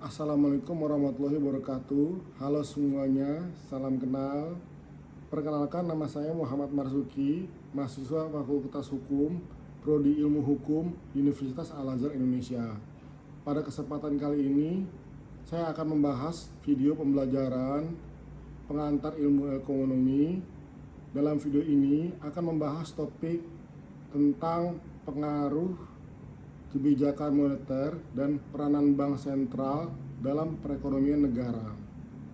Assalamualaikum warahmatullahi wabarakatuh. Halo semuanya, salam kenal. Perkenalkan, nama saya Muhammad Marzuki, mahasiswa Fakultas Hukum, Prodi Ilmu Hukum, Universitas Al-Azhar Indonesia. Pada kesempatan kali ini, saya akan membahas video pembelajaran pengantar ilmu ekonomi. Dalam video ini akan membahas topik tentang pengaruh kebijakan moneter dan peranan bank sentral dalam perekonomian negara.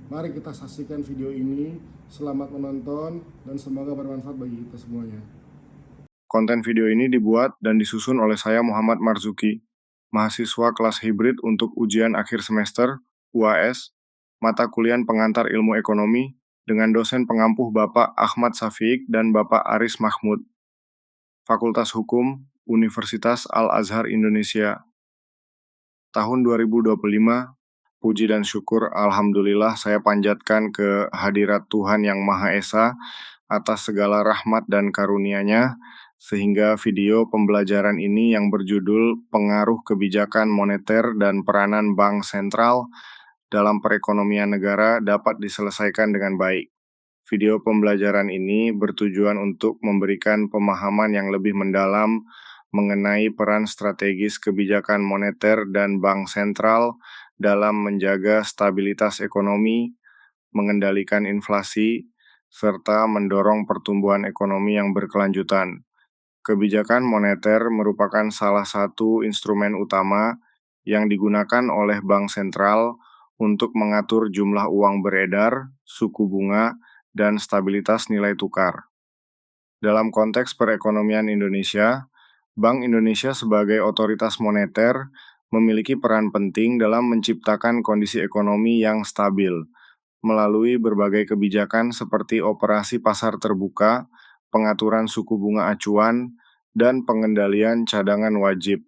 Mari kita saksikan video ini. Selamat menonton dan semoga bermanfaat bagi kita semuanya. Konten video ini dibuat dan disusun oleh saya Muhammad Marzuki, mahasiswa kelas hibrid untuk ujian akhir semester, UAS, mata kuliah pengantar ilmu ekonomi, dengan dosen pengampuh Bapak Ahmad Safiq dan Bapak Aris Mahmud, Fakultas Hukum, Universitas Al-Azhar Indonesia. Tahun 2025, puji dan syukur Alhamdulillah saya panjatkan ke hadirat Tuhan Yang Maha Esa atas segala rahmat dan karunia-Nya, sehingga video pembelajaran ini yang berjudul Pengaruh Kebijakan Moneter dan Peranan Bank Sentral dalam Perekonomian Negara dapat diselesaikan dengan baik. Video pembelajaran ini bertujuan untuk memberikan pemahaman yang lebih mendalam mengenai peran strategis kebijakan moneter dan bank sentral dalam menjaga stabilitas ekonomi, mengendalikan inflasi, serta mendorong pertumbuhan ekonomi yang berkelanjutan. Kebijakan moneter merupakan salah satu instrumen utama yang digunakan oleh bank sentral untuk mengatur jumlah uang beredar, suku bunga, dan stabilitas nilai tukar. Dalam konteks perekonomian Indonesia, Bank Indonesia sebagai otoritas moneter memiliki peran penting dalam menciptakan kondisi ekonomi yang stabil melalui berbagai kebijakan seperti operasi pasar terbuka, pengaturan suku bunga acuan, dan pengendalian cadangan wajib.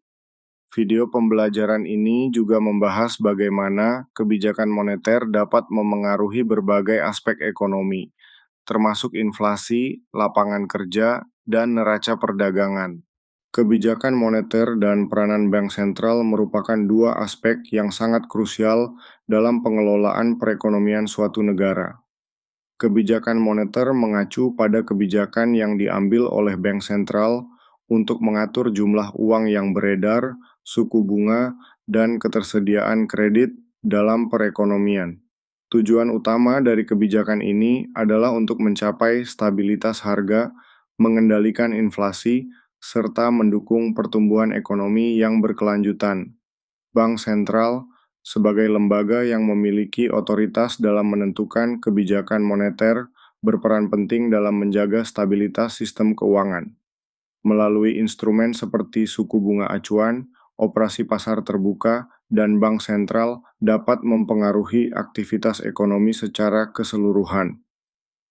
Video pembelajaran ini juga membahas bagaimana kebijakan moneter dapat memengaruhi berbagai aspek ekonomi, termasuk inflasi, lapangan kerja, dan neraca perdagangan. Kebijakan moneter dan peranan bank sentral merupakan dua aspek yang sangat krusial dalam pengelolaan perekonomian suatu negara. Kebijakan moneter mengacu pada kebijakan yang diambil oleh bank sentral untuk mengatur jumlah uang yang beredar, suku bunga, dan ketersediaan kredit dalam perekonomian. Tujuan utama dari kebijakan ini adalah untuk mencapai stabilitas harga, mengendalikan inflasi, serta mendukung pertumbuhan ekonomi yang berkelanjutan. Bank sentral sebagai lembaga yang memiliki otoritas dalam menentukan kebijakan moneter, berperan penting dalam menjaga stabilitas sistem keuangan. Melalui instrumen seperti suku bunga acuan, operasi pasar terbuka, dan bank sentral dapat mempengaruhi aktivitas ekonomi secara keseluruhan.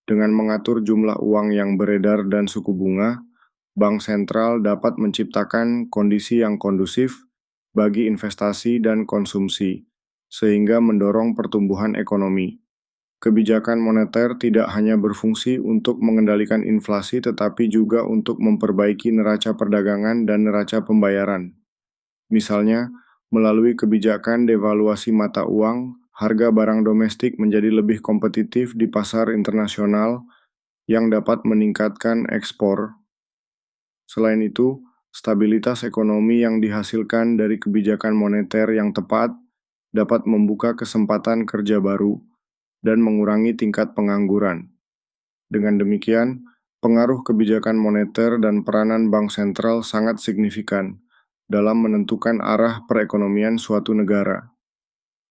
Dengan mengatur jumlah uang yang beredar dan suku bunga, bank sentral dapat menciptakan kondisi yang kondusif bagi investasi dan konsumsi, sehingga mendorong pertumbuhan ekonomi. Kebijakan moneter tidak hanya berfungsi untuk mengendalikan inflasi, tetapi juga untuk memperbaiki neraca perdagangan dan neraca pembayaran. Misalnya, melalui kebijakan devaluasi mata uang, harga barang domestik menjadi lebih kompetitif di pasar internasional yang dapat meningkatkan ekspor. Selain itu, stabilitas ekonomi yang dihasilkan dari kebijakan moneter yang tepat dapat membuka kesempatan kerja baru dan mengurangi tingkat pengangguran. Dengan demikian, pengaruh kebijakan moneter dan peranan bank sentral sangat signifikan dalam menentukan arah perekonomian suatu negara.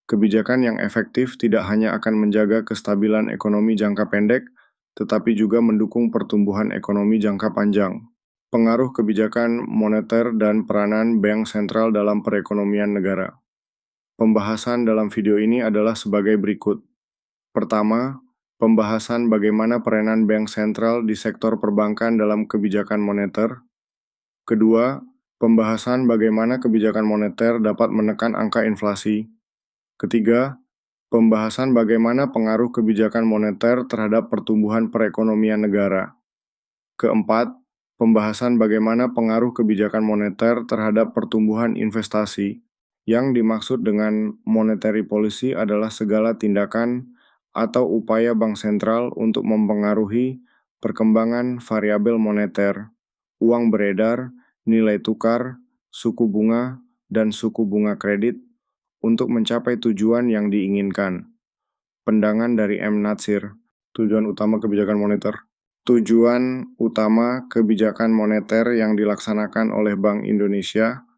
Kebijakan yang efektif tidak hanya akan menjaga kestabilan ekonomi jangka pendek, tetapi juga mendukung pertumbuhan ekonomi jangka panjang. Pengaruh kebijakan moneter dan peranan bank sentral dalam perekonomian negara. Pembahasan dalam video ini adalah sebagai berikut. Pertama, pembahasan bagaimana peranan bank sentral di sektor perbankan dalam kebijakan moneter. Kedua, pembahasan bagaimana kebijakan moneter dapat menekan angka inflasi. Ketiga, pembahasan bagaimana pengaruh kebijakan moneter terhadap pertumbuhan perekonomian negara. Keempat, pembahasan bagaimana pengaruh kebijakan moneter terhadap pertumbuhan investasi. Yang dimaksud dengan monetary policy adalah segala tindakan atau upaya bank sentral untuk mempengaruhi perkembangan variabel moneter, uang beredar, nilai tukar, suku bunga, dan suku bunga kredit untuk mencapai tujuan yang diinginkan. Pandangan dari M. Natsir, tujuan utama kebijakan moneter. Tujuan utama kebijakan moneter yang dilaksanakan oleh Bank Indonesia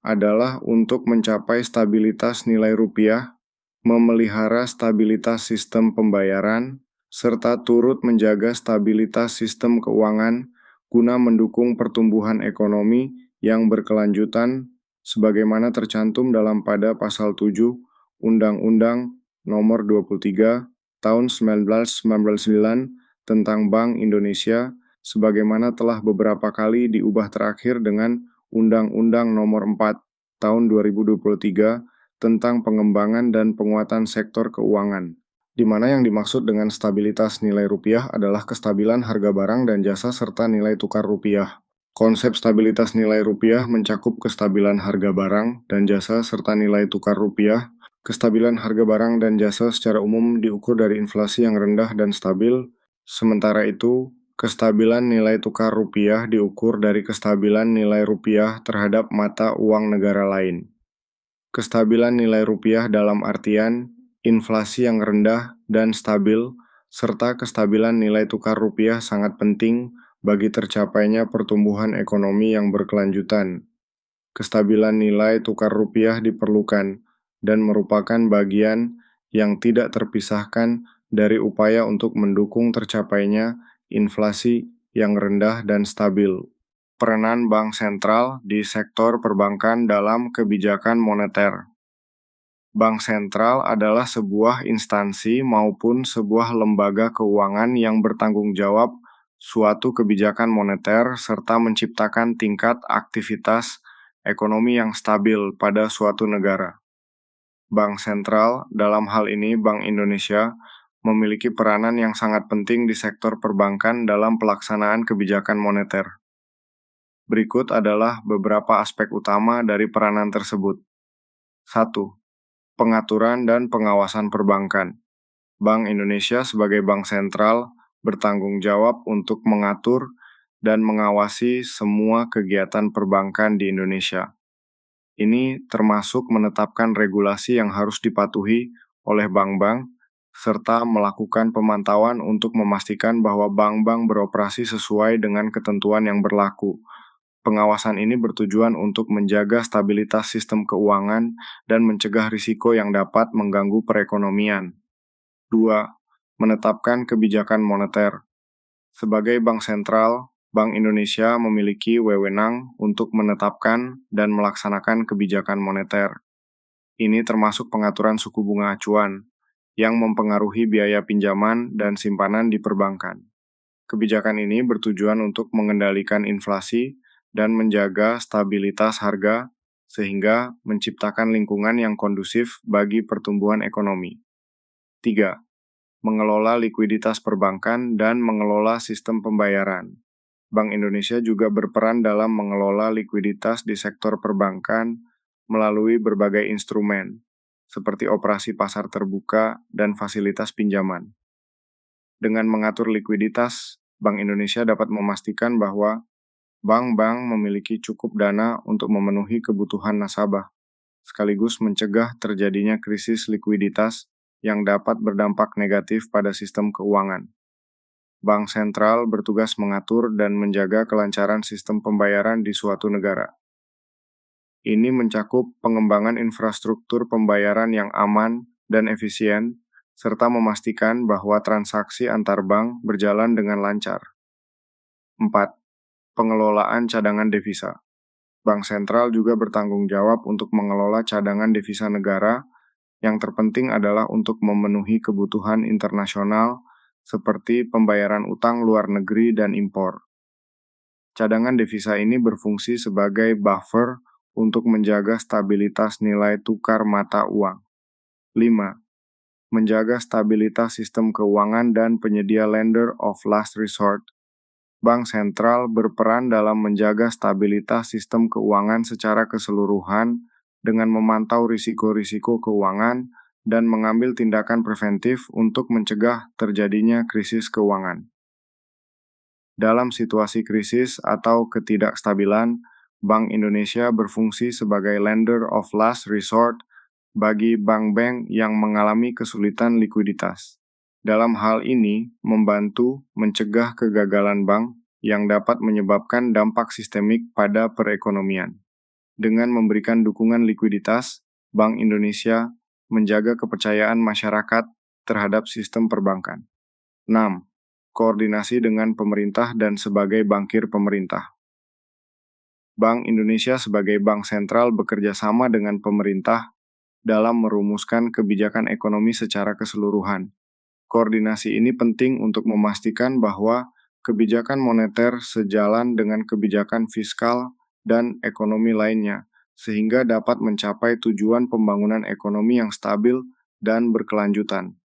adalah untuk mencapai stabilitas nilai rupiah, memelihara stabilitas sistem pembayaran, serta turut menjaga stabilitas sistem keuangan guna mendukung pertumbuhan ekonomi yang berkelanjutan sebagaimana tercantum dalam pada pasal 7 Undang-Undang Nomor 23 Tahun 1999 tentang Bank Indonesia sebagaimana telah beberapa kali diubah terakhir dengan Undang-Undang Nomor 4 Tahun 2023 tentang pengembangan dan penguatan sektor keuangan, di mana yang dimaksud dengan stabilitas nilai rupiah adalah kestabilan harga barang dan jasa serta nilai tukar rupiah. Konsep stabilitas nilai rupiah mencakup kestabilan harga barang dan jasa serta nilai tukar rupiah. Kestabilan harga barang dan jasa secara umum diukur dari inflasi yang rendah dan stabil, sementara itu, kestabilan nilai tukar rupiah diukur dari kestabilan nilai rupiah terhadap mata uang negara lain. Kestabilan nilai rupiah dalam artian inflasi yang rendah dan stabil, serta kestabilan nilai tukar rupiah sangat penting bagi tercapainya pertumbuhan ekonomi yang berkelanjutan. Kestabilan nilai tukar rupiah diperlukan dan merupakan bagian yang tidak terpisahkan dari upaya untuk mendukung tercapainya inflasi yang rendah dan stabil. Peranan bank sentral di sektor perbankan dalam kebijakan moneter. Bank sentral adalah sebuah instansi maupun sebuah lembaga keuangan yang bertanggung jawab suatu kebijakan moneter serta menciptakan tingkat aktivitas ekonomi yang stabil pada suatu negara. Bank sentral, dalam hal ini Bank Indonesia, memiliki peranan yang sangat penting di sektor perbankan dalam pelaksanaan kebijakan moneter. Berikut adalah beberapa aspek utama dari peranan tersebut. 1. Pengaturan dan pengawasan perbankan. Bank Indonesia sebagai bank sentral bertanggung jawab untuk mengatur dan mengawasi semua kegiatan perbankan di Indonesia. Ini termasuk menetapkan regulasi yang harus dipatuhi oleh bank-bank, serta melakukan pemantauan untuk memastikan bahwa bank-bank beroperasi sesuai dengan ketentuan yang berlaku. Pengawasan ini bertujuan untuk menjaga stabilitas sistem keuangan dan mencegah risiko yang dapat mengganggu perekonomian. 2. Menetapkan kebijakan moneter. Sebagai bank sentral, Bank Indonesia memiliki wewenang untuk menetapkan dan melaksanakan kebijakan moneter. Ini termasuk pengaturan suku bunga acuan, yang mempengaruhi biaya pinjaman dan simpanan di perbankan. Kebijakan ini bertujuan untuk mengendalikan inflasi dan menjaga stabilitas harga, sehingga menciptakan lingkungan yang kondusif bagi pertumbuhan ekonomi. 3. Mengelola likuiditas perbankan dan mengelola sistem pembayaran. Bank Indonesia juga berperan dalam mengelola likuiditas di sektor perbankan melalui berbagai instrumen, seperti operasi pasar terbuka dan fasilitas pinjaman. Dengan mengatur likuiditas, Bank Indonesia dapat memastikan bahwa bank-bank memiliki cukup dana untuk memenuhi kebutuhan nasabah, sekaligus mencegah terjadinya krisis likuiditas yang dapat berdampak negatif pada sistem keuangan. Bank sentral bertugas mengatur dan menjaga kelancaran sistem pembayaran di suatu negara. Ini mencakup pengembangan infrastruktur pembayaran yang aman dan efisien, serta memastikan bahwa transaksi antar bank berjalan dengan lancar. 4. Pengelolaan cadangan devisa. Bank sentral juga bertanggung jawab untuk mengelola cadangan devisa negara. Yang terpenting adalah untuk memenuhi kebutuhan internasional seperti pembayaran utang luar negeri dan impor. Cadangan devisa ini berfungsi sebagai buffer untuk menjaga stabilitas nilai tukar mata uang. 5. Menjaga stabilitas sistem keuangan dan penyedia lender of last resort. Bank sentral berperan dalam menjaga stabilitas sistem keuangan secara keseluruhan dengan memantau risiko-risiko keuangan dan mengambil tindakan preventif untuk mencegah terjadinya krisis keuangan. Dalam situasi krisis atau ketidakstabilan, Bank Indonesia berfungsi sebagai lender of last resort bagi bank-bank yang mengalami kesulitan likuiditas. Dalam hal ini, membantu mencegah kegagalan bank yang dapat menyebabkan dampak sistemik pada perekonomian. Dengan memberikan dukungan likuiditas, Bank Indonesia menjaga kepercayaan masyarakat terhadap sistem perbankan. 6. Koordinasi dengan pemerintah dan sebagai bankir pemerintah. Bank Indonesia sebagai bank sentral bekerja sama dengan pemerintah dalam merumuskan kebijakan ekonomi secara keseluruhan. Koordinasi ini penting untuk memastikan bahwa kebijakan moneter sejalan dengan kebijakan fiskal dan ekonomi lainnya, sehingga dapat mencapai tujuan pembangunan ekonomi yang stabil dan berkelanjutan.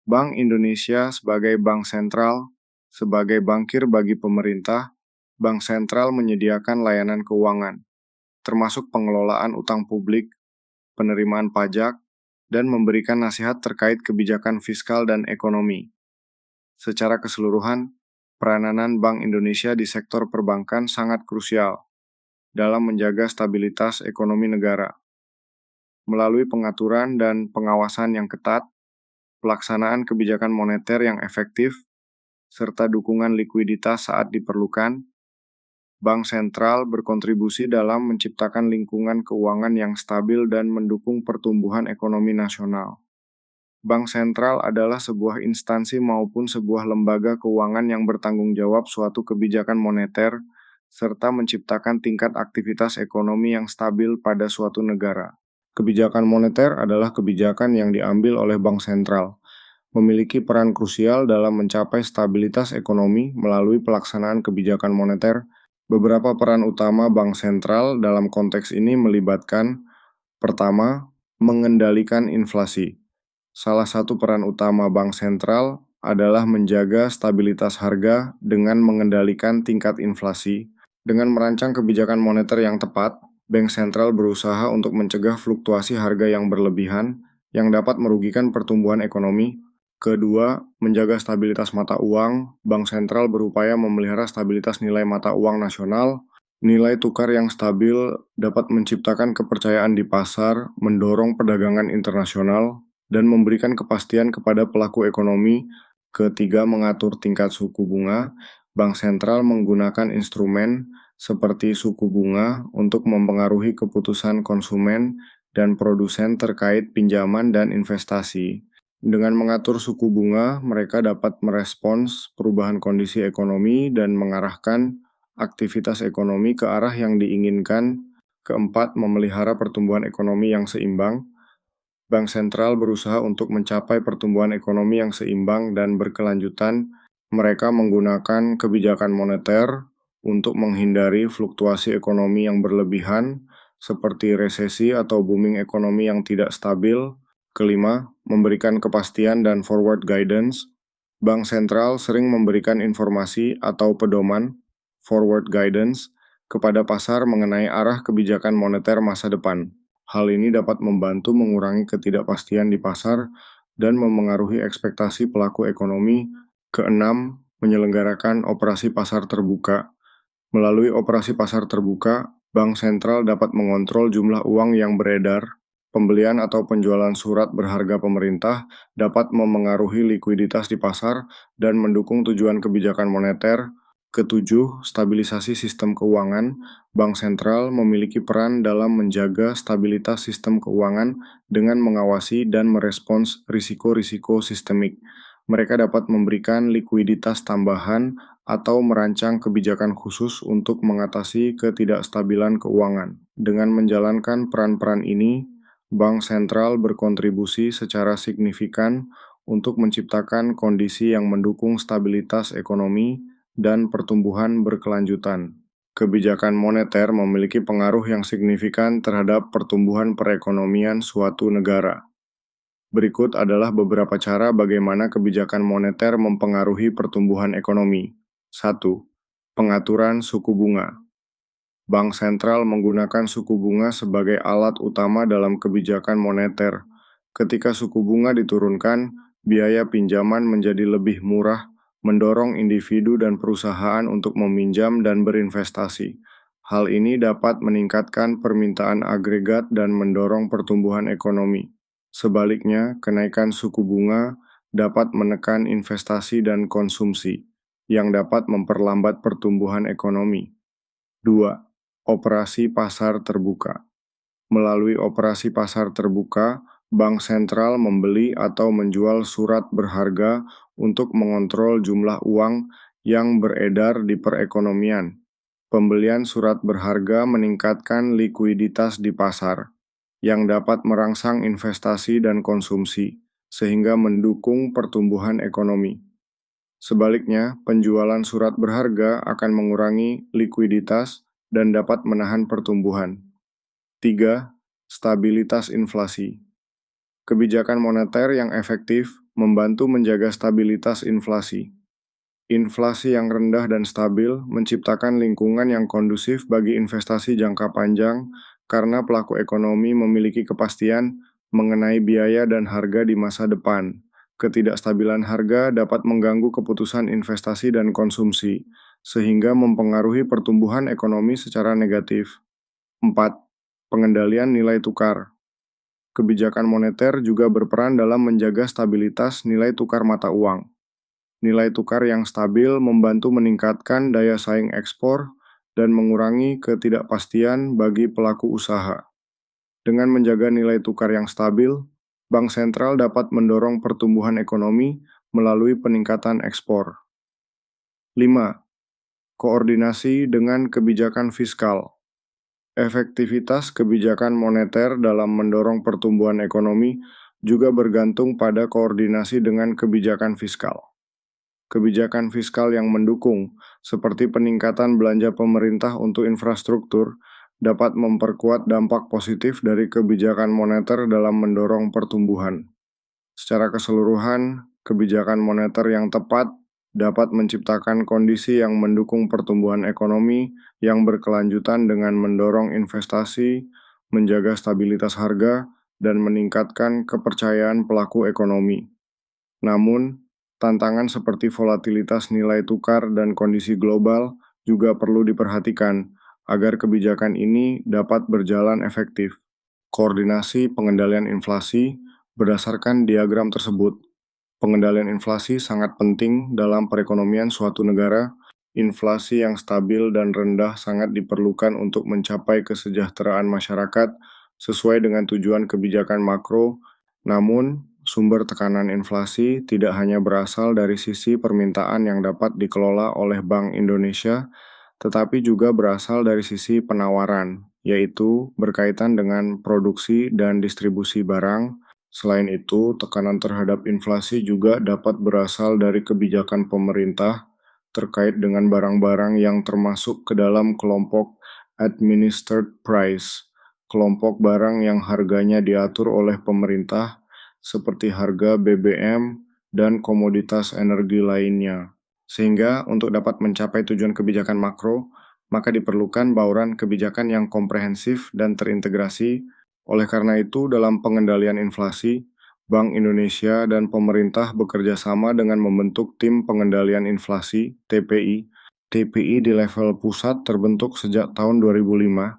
Bank Indonesia sebagai bank sentral, sebagai bankir bagi pemerintah, bank sentral menyediakan layanan keuangan, termasuk pengelolaan utang publik, penerimaan pajak, dan memberikan nasihat terkait kebijakan fiskal dan ekonomi. Secara keseluruhan, peranan Bank Indonesia di sektor perbankan sangat krusial dalam menjaga stabilitas ekonomi negara. Melalui pengaturan dan pengawasan yang ketat, pelaksanaan kebijakan moneter yang efektif, serta dukungan likuiditas saat diperlukan, Bank Sentral berkontribusi dalam menciptakan lingkungan keuangan yang stabil dan mendukung pertumbuhan ekonomi nasional. Bank sentral adalah sebuah instansi maupun sebuah lembaga keuangan yang bertanggung jawab suatu kebijakan moneter, serta menciptakan tingkat aktivitas ekonomi yang stabil pada suatu negara. Kebijakan moneter adalah kebijakan yang diambil oleh bank sentral, memiliki peran krusial dalam mencapai stabilitas ekonomi melalui pelaksanaan kebijakan moneter. Beberapa peran utama bank sentral dalam konteks ini melibatkan: pertama, mengendalikan inflasi. Salah satu peran utama bank sentral adalah menjaga stabilitas harga dengan mengendalikan tingkat inflasi. Dengan merancang kebijakan moneter yang tepat, bank sentral berusaha untuk mencegah fluktuasi harga yang berlebihan yang dapat merugikan pertumbuhan ekonomi. Kedua, menjaga stabilitas mata uang. Bank sentral berupaya memelihara stabilitas nilai mata uang nasional. Nilai tukar yang stabil dapat menciptakan kepercayaan di pasar, mendorong perdagangan internasional, dan memberikan kepastian kepada pelaku ekonomi. Ketiga, mengatur tingkat suku bunga. Bank sentral menggunakan instrumen seperti suku bunga untuk mempengaruhi keputusan konsumen dan produsen terkait pinjaman dan investasi. Dengan mengatur suku bunga, mereka dapat merespons perubahan kondisi ekonomi dan mengarahkan aktivitas ekonomi ke arah yang diinginkan. Keempat, memelihara pertumbuhan ekonomi yang seimbang. Bank sentral berusaha untuk mencapai pertumbuhan ekonomi yang seimbang dan berkelanjutan. Mereka menggunakan kebijakan moneter untuk menghindari fluktuasi ekonomi yang berlebihan, seperti resesi atau booming ekonomi yang tidak stabil. Kelima, memberikan kepastian dan forward guidance. Bank sentral sering memberikan informasi atau pedoman, forward guidance, kepada pasar mengenai arah kebijakan moneter masa depan. Hal ini dapat membantu mengurangi ketidakpastian di pasar dan memengaruhi ekspektasi pelaku ekonomi. Keenam, menyelenggarakan operasi pasar terbuka. Melalui operasi pasar terbuka, bank sentral dapat mengontrol jumlah uang yang beredar. Pembelian atau penjualan surat berharga pemerintah dapat memengaruhi likuiditas di pasar dan mendukung tujuan kebijakan moneter. Ketujuh, stabilisasi sistem keuangan. Bank sentral memiliki peran dalam menjaga stabilitas sistem keuangan dengan mengawasi dan merespons risiko-risiko sistemik. Mereka dapat memberikan likuiditas tambahan atau merancang kebijakan khusus untuk mengatasi ketidakstabilan keuangan. Dengan menjalankan peran-peran ini, bank sentral berkontribusi secara signifikan untuk menciptakan kondisi yang mendukung stabilitas ekonomi dan pertumbuhan berkelanjutan. Kebijakan moneter memiliki pengaruh yang signifikan terhadap pertumbuhan perekonomian suatu negara. Berikut adalah beberapa cara bagaimana kebijakan moneter mempengaruhi pertumbuhan ekonomi. 1. Pengaturan suku bunga. Bank sentral menggunakan suku bunga sebagai alat utama dalam kebijakan moneter. Ketika suku bunga diturunkan, biaya pinjaman menjadi lebih murah, mendorong individu dan perusahaan untuk meminjam dan berinvestasi. Hal ini dapat meningkatkan permintaan agregat dan mendorong pertumbuhan ekonomi. Sebaliknya, kenaikan suku bunga dapat menekan investasi dan konsumsi, yang dapat memperlambat pertumbuhan ekonomi. 2. Operasi pasar terbuka. Melalui operasi pasar terbuka, bank sentral membeli atau menjual surat berharga untuk mengontrol jumlah uang yang beredar di perekonomian. Pembelian surat berharga meningkatkan likuiditas di pasar, yang dapat merangsang investasi dan konsumsi, sehingga mendukung pertumbuhan ekonomi. Sebaliknya, penjualan surat berharga akan mengurangi likuiditas dan dapat menahan pertumbuhan. 3. Stabilitas inflasi. Kebijakan moneter yang efektif membantu menjaga stabilitas inflasi. Inflasi yang rendah dan stabil menciptakan lingkungan yang kondusif bagi investasi jangka panjang karena pelaku ekonomi memiliki kepastian mengenai biaya dan harga di masa depan. Ketidakstabilan harga dapat mengganggu keputusan investasi dan konsumsi, sehingga mempengaruhi pertumbuhan ekonomi secara negatif. 4. Pengendalian nilai tukar. Kebijakan moneter juga berperan dalam menjaga stabilitas nilai tukar mata uang. Nilai tukar yang stabil membantu meningkatkan daya saing ekspor dan mengurangi ketidakpastian bagi pelaku usaha. Dengan menjaga nilai tukar yang stabil, bank sentral dapat mendorong pertumbuhan ekonomi melalui peningkatan ekspor. 5. Koordinasi dengan kebijakan fiskal. Efektivitas kebijakan moneter dalam mendorong pertumbuhan ekonomi juga bergantung pada koordinasi dengan kebijakan fiskal. Kebijakan fiskal yang mendukung, seperti peningkatan belanja pemerintah untuk infrastruktur, dapat memperkuat dampak positif dari kebijakan moneter dalam mendorong pertumbuhan. Secara keseluruhan, kebijakan moneter yang tepat dapat menciptakan kondisi yang mendukung pertumbuhan ekonomi yang berkelanjutan dengan mendorong investasi, menjaga stabilitas harga, dan meningkatkan kepercayaan pelaku ekonomi. Namun, tantangan seperti volatilitas nilai tukar dan kondisi global juga perlu diperhatikan agar kebijakan ini dapat berjalan efektif. Koordinasi pengendalian inflasi berdasarkan diagram tersebut. Pengendalian inflasi sangat penting dalam perekonomian suatu negara. Inflasi yang stabil dan rendah sangat diperlukan untuk mencapai kesejahteraan masyarakat sesuai dengan tujuan kebijakan makro. Namun, sumber tekanan inflasi tidak hanya berasal dari sisi permintaan yang dapat dikelola oleh Bank Indonesia, tetapi juga berasal dari sisi penawaran, yaitu berkaitan dengan produksi dan distribusi barang. Selain itu, tekanan terhadap inflasi juga dapat berasal dari kebijakan pemerintah terkait dengan barang-barang yang termasuk ke dalam kelompok administered price, kelompok barang yang harganya diatur oleh pemerintah, seperti harga BBM dan komoditas energi lainnya. Sehingga untuk dapat mencapai tujuan kebijakan makro, maka diperlukan bauran kebijakan yang komprehensif dan terintegrasi. Oleh karena itu, dalam pengendalian inflasi, Bank Indonesia dan pemerintah bekerja sama dengan membentuk Tim Pengendalian Inflasi (TPI). TPI di level pusat terbentuk sejak tahun 2005,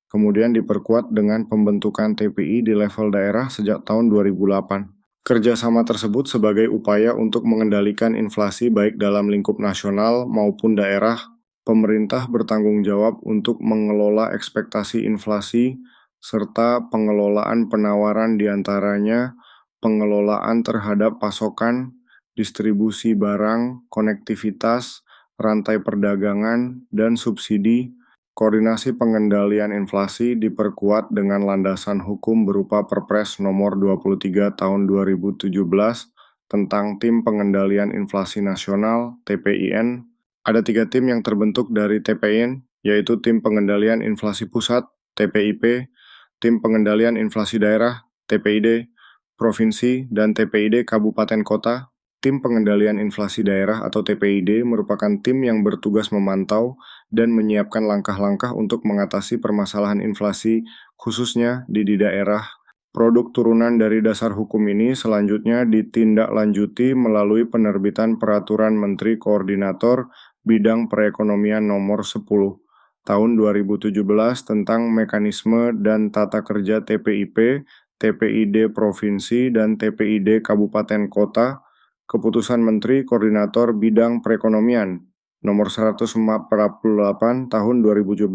kemudian diperkuat dengan pembentukan TPI di level daerah sejak tahun 2008. Kerjasama tersebut sebagai upaya untuk mengendalikan inflasi baik dalam lingkup nasional maupun daerah. Pemerintah bertanggung jawab untuk mengelola ekspektasi inflasi serta pengelolaan penawaran diantaranya pengelolaan terhadap pasokan, distribusi barang, konektivitas, rantai perdagangan, dan subsidi. Koordinasi pengendalian inflasi diperkuat dengan landasan hukum berupa Perpres nomor 23 tahun 2017 tentang Tim Pengendalian Inflasi Nasional (TPIN). Ada 3 tim yang terbentuk dari TPIN, yaitu Tim Pengendalian Inflasi Pusat (TPIP), Tim Pengendalian Inflasi Daerah (TPID), Provinsi, dan TPID Kabupaten Kota Tim Pengendalian Inflasi Daerah atau TPID merupakan tim yang bertugas memantau dan menyiapkan langkah-langkah untuk mengatasi permasalahan inflasi, khususnya di daerah. Produk turunan dari dasar hukum ini selanjutnya ditindaklanjuti melalui penerbitan Peraturan Menteri Koordinator Bidang Perekonomian Nomor 10 Tahun 2017 tentang mekanisme dan tata kerja TPIP, TPID Provinsi, dan TPID Kabupaten Kota, Keputusan Menteri Koordinator Bidang Perekonomian Nomor 148 Tahun 2017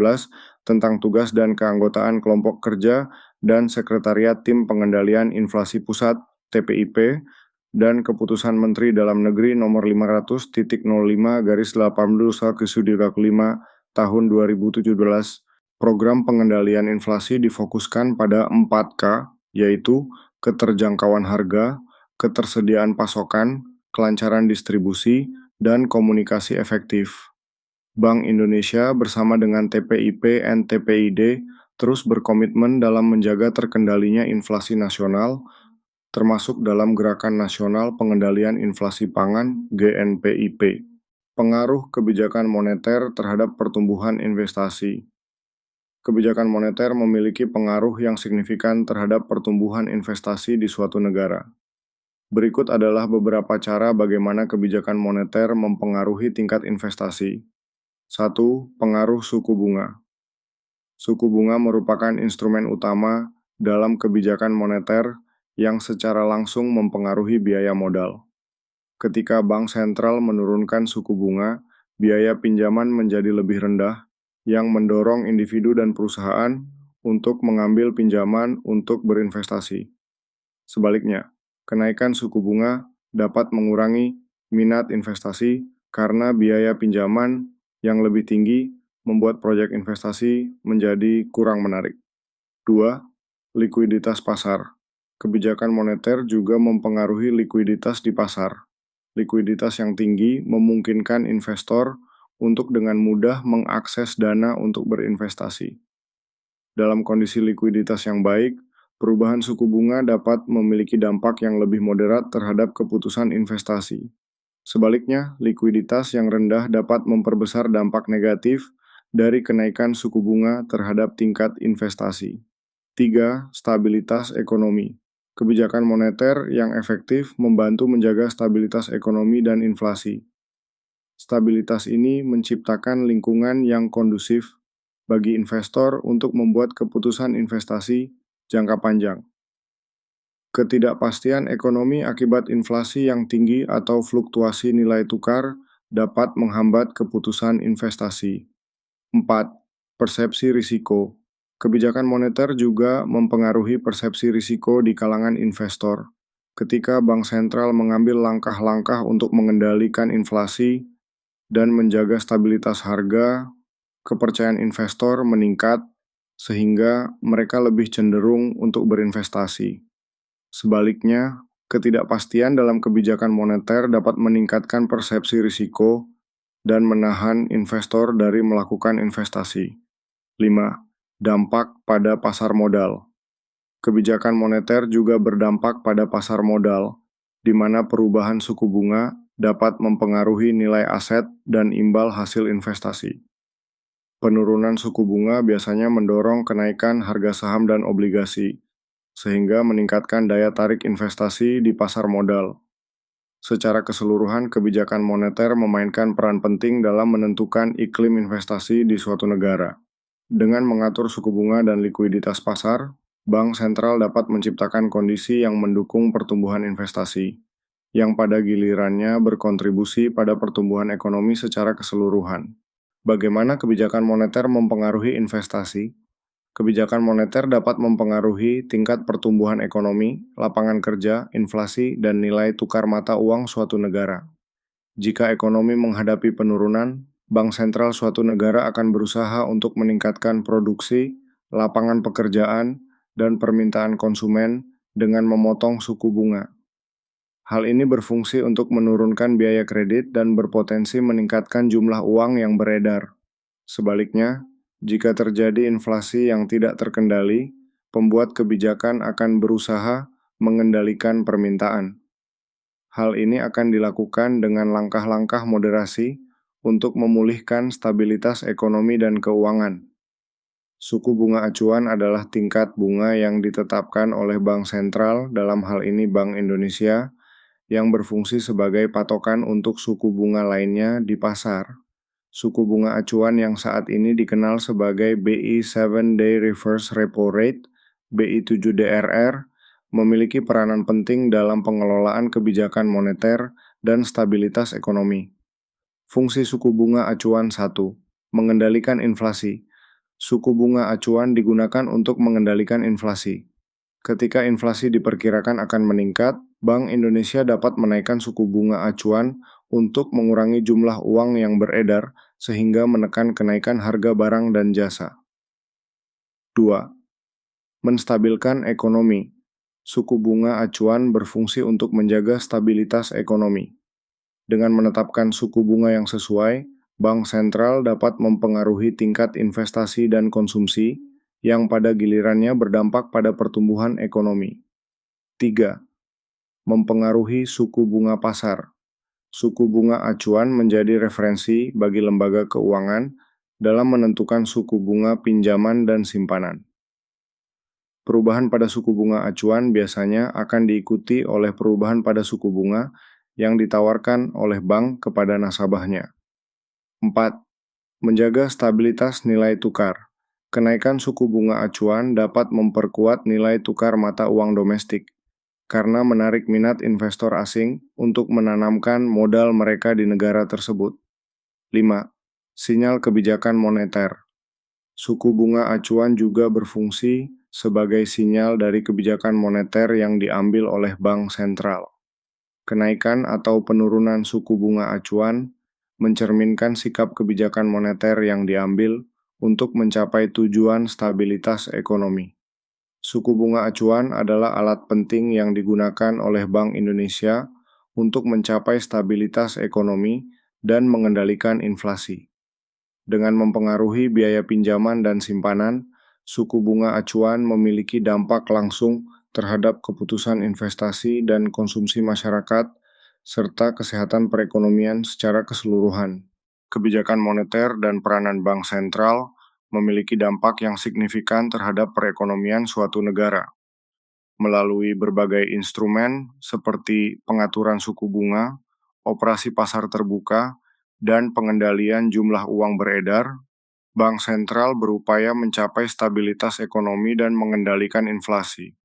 tentang tugas dan keanggotaan kelompok kerja dan Sekretariat Tim Pengendalian Inflasi Pusat (TPIP) dan Keputusan Menteri Dalam Negeri Nomor 500.05/18/5 Tahun 2017. Program pengendalian inflasi difokuskan pada 4K, yaitu keterjangkauan harga, ketersediaan pasokan, kelancaran distribusi, dan komunikasi efektif. Bank Indonesia bersama dengan TPIP dan TPID terus berkomitmen dalam menjaga terkendalinya inflasi nasional, termasuk dalam Gerakan Nasional Pengendalian Inflasi Pangan (GNPIP). Pengaruh kebijakan moneter terhadap pertumbuhan investasi. Kebijakan moneter memiliki pengaruh yang signifikan terhadap pertumbuhan investasi di suatu negara. Berikut adalah beberapa cara bagaimana kebijakan moneter mempengaruhi tingkat investasi. 1. Pengaruh suku bunga. Suku bunga merupakan instrumen utama dalam kebijakan moneter yang secara langsung mempengaruhi biaya modal. Ketika bank sentral menurunkan suku bunga, biaya pinjaman menjadi lebih rendah, yang mendorong individu dan perusahaan untuk mengambil pinjaman untuk berinvestasi. Sebaliknya, kenaikan suku bunga dapat mengurangi minat investasi karena biaya pinjaman yang lebih tinggi membuat proyek investasi menjadi kurang menarik. 2. Likuiditas pasar. Kebijakan moneter juga mempengaruhi likuiditas di pasar. Likuiditas yang tinggi memungkinkan investor untuk dengan mudah mengakses dana untuk berinvestasi. Dalam kondisi likuiditas yang baik, perubahan suku bunga dapat memiliki dampak yang lebih moderat terhadap keputusan investasi. Sebaliknya, likuiditas yang rendah dapat memperbesar dampak negatif dari kenaikan suku bunga terhadap tingkat investasi. 3. Stabilitas ekonomi. Kebijakan moneter yang efektif membantu menjaga stabilitas ekonomi dan inflasi. Stabilitas ini menciptakan lingkungan yang kondusif bagi investor untuk membuat keputusan investasi jangka panjang. Ketidakpastian ekonomi akibat inflasi yang tinggi atau fluktuasi nilai tukar dapat menghambat keputusan investasi. 4. Persepsi risiko. Kebijakan moneter juga mempengaruhi persepsi risiko di kalangan investor. Ketika bank sentral mengambil langkah-langkah untuk mengendalikan inflasi dan menjaga stabilitas harga, kepercayaan investor meningkat sehingga mereka lebih cenderung untuk berinvestasi. Sebaliknya, ketidakpastian dalam kebijakan moneter dapat meningkatkan persepsi risiko dan menahan investor dari melakukan investasi. 5. Dampak pada pasar modal. Kebijakan moneter juga berdampak pada pasar modal, di mana perubahan suku bunga dapat mempengaruhi nilai aset dan imbal hasil investasi. Penurunan suku bunga biasanya mendorong kenaikan harga saham dan obligasi, sehingga meningkatkan daya tarik investasi di pasar modal. Secara keseluruhan, kebijakan moneter memainkan peran penting dalam menentukan iklim investasi di suatu negara. Dengan mengatur suku bunga dan likuiditas pasar, bank sentral dapat menciptakan kondisi yang mendukung pertumbuhan investasi, yang pada gilirannya berkontribusi pada pertumbuhan ekonomi secara keseluruhan. Bagaimana kebijakan moneter mempengaruhi investasi? Kebijakan moneter dapat mempengaruhi tingkat pertumbuhan ekonomi, lapangan kerja, inflasi, dan nilai tukar mata uang suatu negara. Jika ekonomi menghadapi penurunan, bank sentral suatu negara akan berusaha untuk meningkatkan produksi, lapangan pekerjaan, dan permintaan konsumen dengan memotong suku bunga. Hal ini berfungsi untuk menurunkan biaya kredit dan berpotensi meningkatkan jumlah uang yang beredar. Sebaliknya, jika terjadi inflasi yang tidak terkendali, pembuat kebijakan akan berusaha mengendalikan permintaan. Hal ini akan dilakukan dengan langkah-langkah moderasi untuk memulihkan stabilitas ekonomi dan keuangan. Suku bunga acuan adalah tingkat bunga yang ditetapkan oleh Bank Sentral, dalam hal ini Bank Indonesia, yang berfungsi sebagai patokan untuk suku bunga lainnya di pasar. Suku bunga acuan yang saat ini dikenal sebagai BI 7-Day Reverse Repo Rate, BI 7DRR, memiliki peranan penting dalam pengelolaan kebijakan moneter dan stabilitas ekonomi. Fungsi suku bunga acuan 1. Mengendalikan inflasi. Suku bunga acuan digunakan untuk mengendalikan inflasi. Ketika inflasi diperkirakan akan meningkat, Bank Indonesia dapat menaikkan suku bunga acuan untuk mengurangi jumlah uang yang beredar sehingga menekan kenaikan harga barang dan jasa. 2. Menstabilkan ekonomi. Suku bunga acuan berfungsi untuk menjaga stabilitas ekonomi. Dengan menetapkan suku bunga yang sesuai, Bank Sentral dapat mempengaruhi tingkat investasi dan konsumsi yang pada gilirannya berdampak pada pertumbuhan ekonomi. 3. Mempengaruhi suku bunga pasar. Suku bunga acuan menjadi referensi bagi lembaga keuangan dalam menentukan suku bunga pinjaman dan simpanan. Perubahan pada suku bunga acuan biasanya akan diikuti oleh perubahan pada suku bunga yang ditawarkan oleh bank kepada nasabahnya. 4. Menjaga stabilitas nilai tukar. Kenaikan suku bunga acuan dapat memperkuat nilai tukar mata uang domestik karena menarik minat investor asing untuk menanamkan modal mereka di negara tersebut. 5. Sinyal kebijakan moneter. Suku bunga acuan juga berfungsi sebagai sinyal dari kebijakan moneter yang diambil oleh bank sentral. Kenaikan atau penurunan suku bunga acuan mencerminkan sikap kebijakan moneter yang diambil untuk mencapai tujuan stabilitas ekonomi. Suku bunga acuan adalah alat penting yang digunakan oleh Bank Indonesia untuk mencapai stabilitas ekonomi dan mengendalikan inflasi. Dengan mempengaruhi biaya pinjaman dan simpanan, suku bunga acuan memiliki dampak langsung terhadap keputusan investasi dan konsumsi masyarakat, serta kesehatan perekonomian secara keseluruhan. Kebijakan moneter dan peranan bank sentral memiliki dampak yang signifikan terhadap perekonomian suatu negara. Melalui berbagai instrumen seperti pengaturan suku bunga, operasi pasar terbuka, dan pengendalian jumlah uang beredar, bank sentral berupaya mencapai stabilitas ekonomi dan mengendalikan inflasi.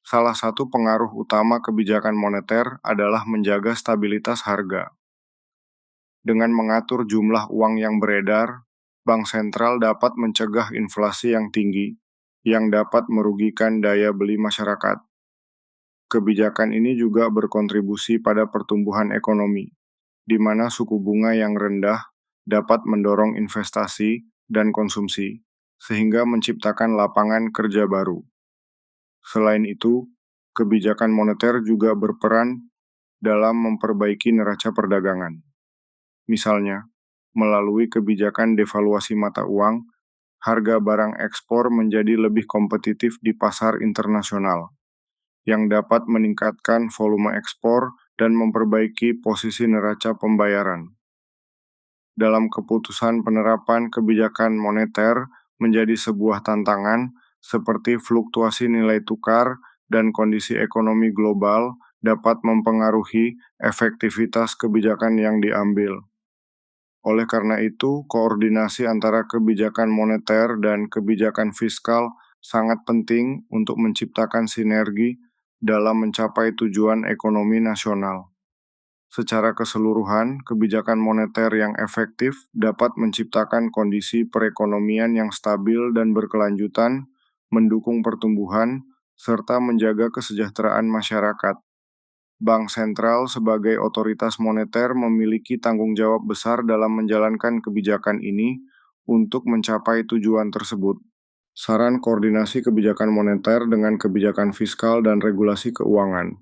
Salah satu pengaruh utama kebijakan moneter adalah menjaga stabilitas harga. Dengan mengatur jumlah uang yang beredar, bank sentral dapat mencegah inflasi yang tinggi, yang dapat merugikan daya beli masyarakat. Kebijakan ini juga berkontribusi pada pertumbuhan ekonomi, di mana suku bunga yang rendah dapat mendorong investasi dan konsumsi, sehingga menciptakan lapangan kerja baru. Selain itu, kebijakan moneter juga berperan dalam memperbaiki neraca perdagangan. Misalnya, melalui kebijakan devaluasi mata uang, harga barang ekspor menjadi lebih kompetitif di pasar internasional, yang dapat meningkatkan volume ekspor dan memperbaiki posisi neraca pembayaran. Dalam keputusan penerapan kebijakan moneter menjadi sebuah tantangan, seperti fluktuasi nilai tukar dan kondisi ekonomi global dapat mempengaruhi efektivitas kebijakan yang diambil. Oleh karena itu, koordinasi antara kebijakan moneter dan kebijakan fiskal sangat penting untuk menciptakan sinergi dalam mencapai tujuan ekonomi nasional. Secara keseluruhan, kebijakan moneter yang efektif dapat menciptakan kondisi perekonomian yang stabil dan berkelanjutan, mendukung pertumbuhan, serta menjaga kesejahteraan masyarakat. Bank sentral sebagai otoritas moneter memiliki tanggung jawab besar dalam menjalankan kebijakan ini untuk mencapai tujuan tersebut. Saran koordinasi kebijakan moneter dengan kebijakan fiskal dan regulasi keuangan.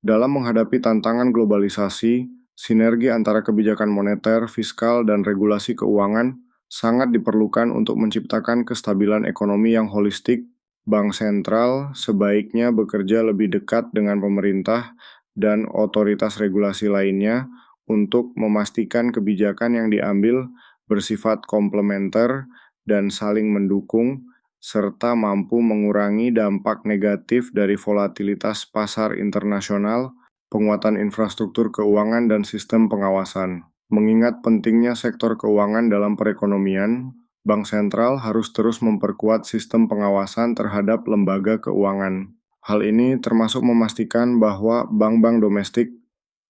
Dalam menghadapi tantangan globalisasi, sinergi antara kebijakan moneter, fiskal, dan regulasi keuangan sangat diperlukan untuk menciptakan kestabilan ekonomi yang holistik. Bank sentral sebaiknya bekerja lebih dekat dengan pemerintah dan otoritas regulasi lainnya untuk memastikan kebijakan yang diambil bersifat komplementer dan saling mendukung, serta mampu mengurangi dampak negatif dari volatilitas pasar internasional, penguatan infrastruktur keuangan, dan sistem pengawasan. Mengingat pentingnya sektor keuangan dalam perekonomian, Bank Sentral harus terus memperkuat sistem pengawasan terhadap lembaga keuangan. Hal ini termasuk memastikan bahwa bank-bank domestik,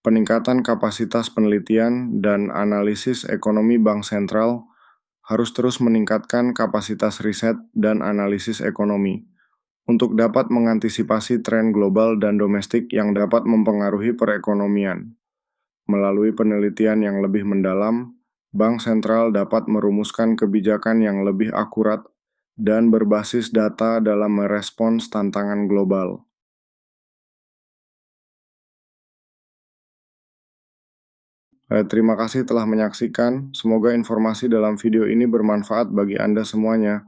peningkatan kapasitas penelitian dan analisis ekonomi Bank Sentral harus terus meningkatkan kapasitas riset dan analisis ekonomi untuk dapat mengantisipasi tren global dan domestik yang dapat mempengaruhi perekonomian. Melalui penelitian yang lebih mendalam, Bank Sentral dapat merumuskan kebijakan yang lebih akurat dan berbasis data dalam merespons tantangan global. Terima kasih telah menyaksikan. Semoga informasi dalam video ini bermanfaat bagi Anda semuanya.